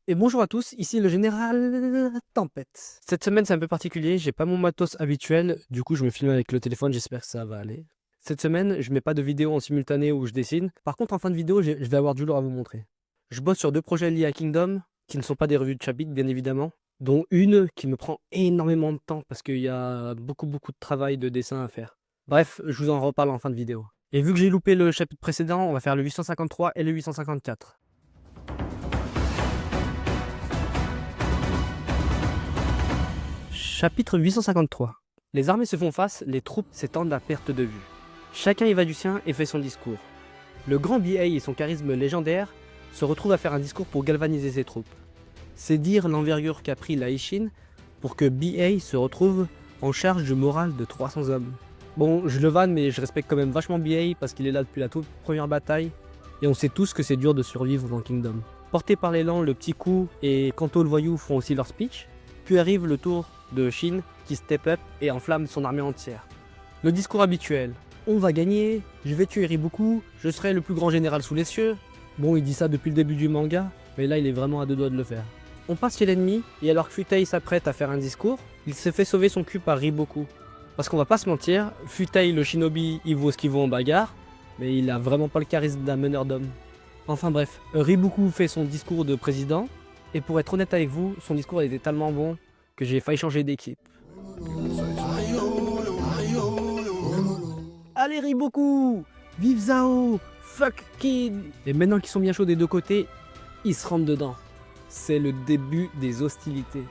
Et bonjour à tous, ici le général Tempête. Cette semaine c'est un peu particulier, j'ai pas mon matos habituel, du coup je me filme avec le téléphone, j'espère que ça va aller. Cette semaine, je mets pas de vidéo en simultané où je dessine, par contre en fin de vidéo, je vais avoir du lourd à vous montrer. Je bosse sur 2 projets liés à Kingdom, qui ne sont pas des revues de chapitres bien évidemment, dont une qui me prend énormément de temps parce qu'il y a beaucoup de travail de dessin à faire. Bref, je vous en reparle en fin de vidéo. Et vu que j'ai loupé le chapitre précédent, on va faire le 853 et le 854. Chapitre 853. Les armées se font face, les troupes s'étendent à perte de vue. Chacun y va du sien et fait son discours. Le grand BA et son charisme légendaire se retrouvent à faire un discours pour galvaniser ses troupes. C'est dire l'envergure qu'a pris la Ishin pour que BA se retrouve en charge du moral de 300 hommes. Bon, je le vanne mais je respecte quand même vachement BA parce qu'il est là depuis la toute première bataille et on sait tous que c'est dur de survivre dans Kingdom. Porté par l'élan, le petit coup et Kanto le voyou font aussi leur speech, puis arrive le tour de Shin qui step up et enflamme son armée entière. Le discours habituel. On va gagner, je vais tuer Riboku, je serai le plus grand général sous les cieux. Bon, il dit ça depuis le début du manga, mais là il est vraiment à 2 doigts de le faire. On passe chez l'ennemi, et alors que Futei s'apprête à faire un discours, il se fait sauver son cul par Riboku. Parce qu'on va pas se mentir, Futei le shinobi il vaut ce qu'il vaut en bagarre, mais il a vraiment pas le charisme d'un meneur d'hommes. Enfin bref, Riboku fait son discours de président, et pour être honnête avec vous, son discours était tellement bon que j'ai failli changer d'équipe. Allez Riboku, vive Zao, fuck Kid. Et maintenant qu'ils sont bien chauds des deux côtés, ils se rentrent dedans. C'est le début des hostilités.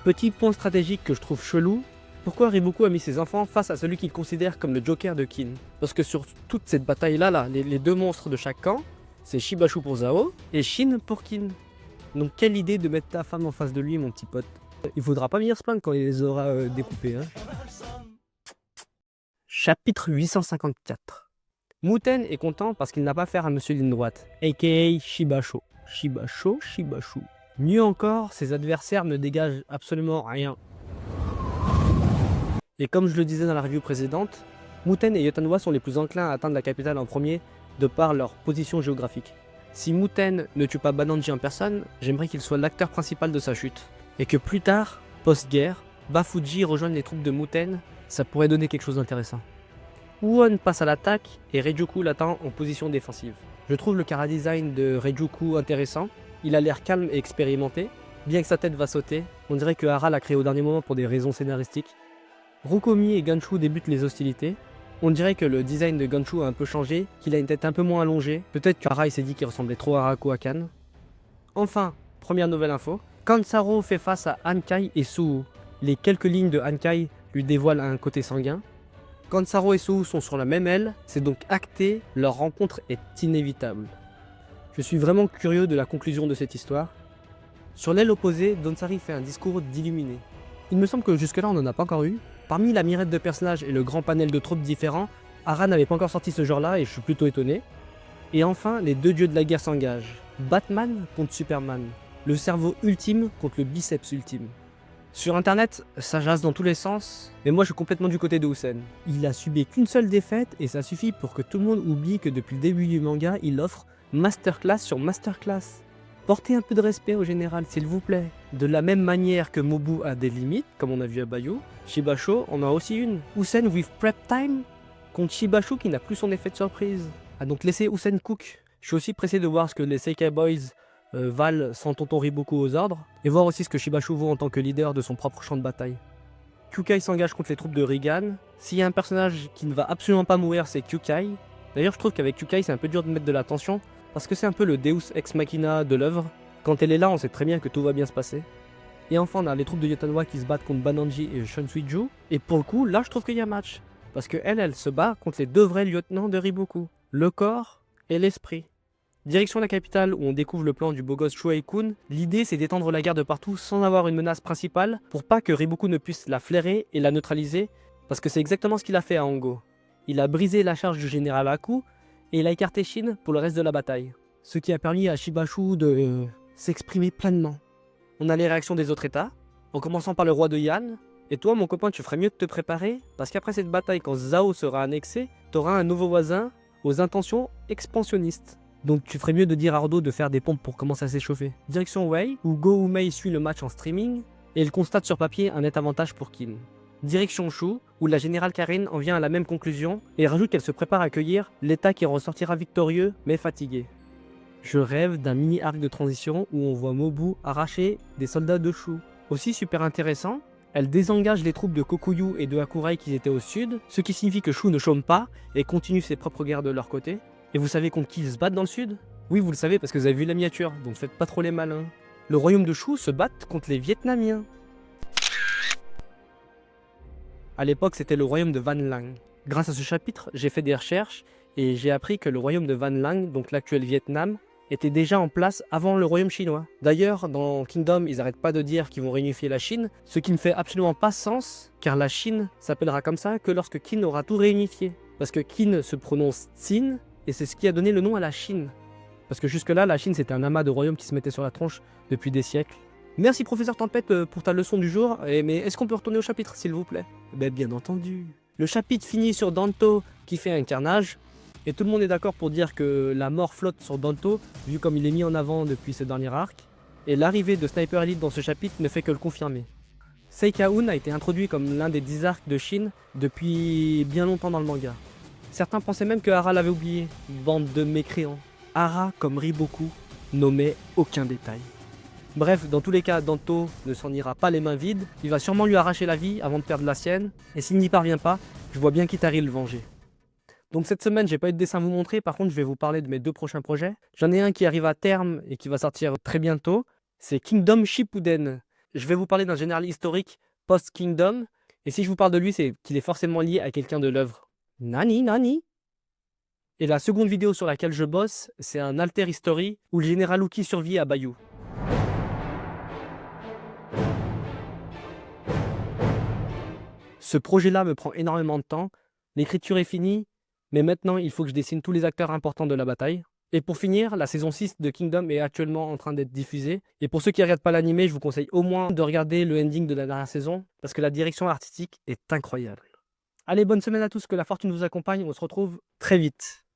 Petit point stratégique que je trouve chelou, pourquoi Riboku a mis ses enfants face à celui qu'il considère comme le Joker de Kin? Parce que sur toute cette bataille-là, les deux monstres de chaque camp, c'est Shibashu pour Zao et Shin pour Kin. Donc quelle idée de mettre ta femme en face de lui, mon petit pote. Il faudra pas venir se plaindre quand il les aura découpés. Hein. Chapitre 854. Muten est content parce qu'il n'a pas affaire à Monsieur Ligne Droite, aka Shibasho. Shibashu. Mieux encore, ses adversaires ne dégagent absolument rien. Et comme je le disais dans la review précédente, Muten et Yotanwa sont les plus enclins à atteindre la capitale en premier de par leur position géographique. Si Muten ne tue pas Bananji en personne, j'aimerais qu'il soit l'acteur principal de sa chute. Et que plus tard, post-guerre, Bafuji rejoigne les troupes de Muten, ça pourrait donner quelque chose d'intéressant. Uon passe à l'attaque et Reijuku l'attend en position défensive. Je trouve le chara-design de Reijuku intéressant, il a l'air calme et expérimenté, bien que sa tête va sauter, on dirait que Hara l'a créé au dernier moment pour des raisons scénaristiques. Rukomi et Ganshu débutent les hostilités, on dirait que le design de Ganshu a un peu changé, qu'il a une tête un peu moins allongée, peut-être que Hara s'est dit qu'il ressemblait trop à Haraku Akan. Enfin, première nouvelle info, Kansaro fait face à Hankai et Suhu. Les quelques lignes de Hankai lui dévoilent un côté sanguin. Kansaro et Suhu sont sur la même aile, c'est donc acté, leur rencontre est inévitable. Je suis vraiment curieux de la conclusion de cette histoire. Sur l'aile opposée, Donsari fait un discours d'illuminé. Il me semble que jusque-là on n'en a pas encore eu. Parmi la mirette de personnages et le grand panel de troupes différents, Hara n'avait pas encore sorti ce genre-là et je suis plutôt étonné. Et enfin, les deux dieux de la guerre s'engagent. Batman contre Superman. Le cerveau ultime contre le biceps ultime. Sur internet, ça jase dans tous les sens, mais moi je suis complètement du côté de Hussein. Il a subi qu'une seule défaite et ça suffit pour que tout le monde oublie que depuis le début du manga, il offre masterclass sur masterclass. Portez un peu de respect au général s'il vous plaît. De la même manière que Mobu a des limites, comme on a vu à Bayou, Shibasho en a aussi une. Hussein with prep time contre Shibashu qui n'a plus son effet de surprise. Ah donc laissez Hussein cook. Je suis aussi pressé de voir ce que les Sekai Boys valent sans tonton Riboku aux ordres, et voir aussi ce que Shibashu vaut en tant que leader de son propre champ de bataille. Kyukai s'engage contre les troupes de Rigan. S'il y a un personnage qui ne va absolument pas mourir, c'est Kyukai. D'ailleurs je trouve qu'avec Kyukai c'est un peu dur de mettre de la tension, parce que c'est un peu le Deus Ex Machina de l'œuvre. Quand elle est là, on sait très bien que tout va bien se passer. Et enfin on a les troupes de Yotanwa qui se battent contre Bananji et Shunsuiju, et pour le coup là je trouve qu'il y a match. Parce que elle se bat contre les deux vrais lieutenants de Riboku, le corps et l'esprit. Direction la capitale où on découvre le plan du beau gosse Shuei-kun, l'idée c'est d'étendre la guerre de partout sans avoir une menace principale pour pas que Riboku ne puisse la flairer et la neutraliser, parce que c'est exactement ce qu'il a fait à Ango. Il a brisé la charge du général Haku et il a écarté Shin pour le reste de la bataille. Ce qui a permis à Shibashu de s'exprimer pleinement. On a les réactions des autres états, en commençant par le roi de Yan. Et toi mon copain tu ferais mieux de te préparer, parce qu'après cette bataille quand Zao sera annexé, t'auras un nouveau voisin aux intentions expansionnistes. Donc tu ferais mieux de dire à Ardo de faire des pompes pour commencer à s'échauffer. Direction Wei, où Go Umei suit le match en streaming, et il constate sur papier un net avantage pour Qin. Direction Shu, où la générale Karin en vient à la même conclusion, et rajoute qu'elle se prépare à accueillir l'État qui ressortira victorieux, mais fatigué. Je rêve d'un mini arc de transition où on voit Mobu arracher des soldats de Shu. Aussi super intéressant, elle désengage les troupes de Kokuyu et de Hakurai qui étaient au sud, ce qui signifie que Shu ne chôme pas et continue ses propres guerres de leur côté. Et vous savez contre qui ils se battent dans le sud? Oui, vous le savez parce que vous avez vu la miniature, donc faites pas trop les malins. Le royaume de Shu se bat contre les Vietnamiens. À l'époque, c'était le royaume de Van Lang. Grâce à ce chapitre, j'ai fait des recherches et j'ai appris que le royaume de Van Lang, donc l'actuel Vietnam, était déjà en place avant le royaume chinois. D'ailleurs, dans Kingdom, ils n'arrêtent pas de dire qu'ils vont réunifier la Chine, ce qui ne fait absolument pas sens, car la Chine s'appellera comme ça que lorsque Qin aura tout réunifié. Parce que Qin se prononce Tsin, et c'est ce qui a donné le nom à la Chine. Parce que jusque-là, la Chine c'était un amas de royaumes qui se mettaient sur la tronche depuis des siècles. Merci professeur Tempête pour ta leçon du jour, mais est-ce qu'on peut retourner au chapitre s'il vous plaît? Bien entendu. Le chapitre finit sur Danto qui fait un carnage, et tout le monde est d'accord pour dire que la mort flotte sur Danto, vu comme il est mis en avant depuis ce dernier arc, et l'arrivée de Sniper Elite dans ce chapitre ne fait que le confirmer. Seikaun a été introduit comme l'un des 10 arcs de Shin depuis bien longtemps dans le manga. Certains pensaient même que Hara l'avait oublié, bande de mécréants. Hara, comme Riboku, nommait aucun détail. Bref, dans tous les cas, Danto ne s'en ira pas les mains vides, il va sûrement lui arracher la vie avant de perdre la sienne, et s'il n'y parvient pas, je vois bien Kitari le venger. Donc cette semaine, j'ai pas eu de dessin à vous montrer, par contre je vais vous parler de mes 2 prochains projets. J'en ai un qui arrive à terme et qui va sortir très bientôt, c'est Kingdom Shippuden. Je vais vous parler d'un général historique post-Kingdom, et si je vous parle de lui, c'est qu'il est forcément lié à quelqu'un de l'œuvre. Nani? Et la seconde vidéo sur laquelle je bosse, c'est un alter history où le général Uki survit à Bayou. Ce projet-là me prend énormément de temps, l'écriture est finie, mais maintenant il faut que je dessine tous les acteurs importants de la bataille. Et pour finir, la saison 6 de Kingdom est actuellement en train d'être diffusée. Et pour ceux qui ne regardent pas l'animé, je vous conseille au moins de regarder le ending de la dernière saison, parce que la direction artistique est incroyable. Allez, bonne semaine à tous, que la fortune vous accompagne, on se retrouve très vite.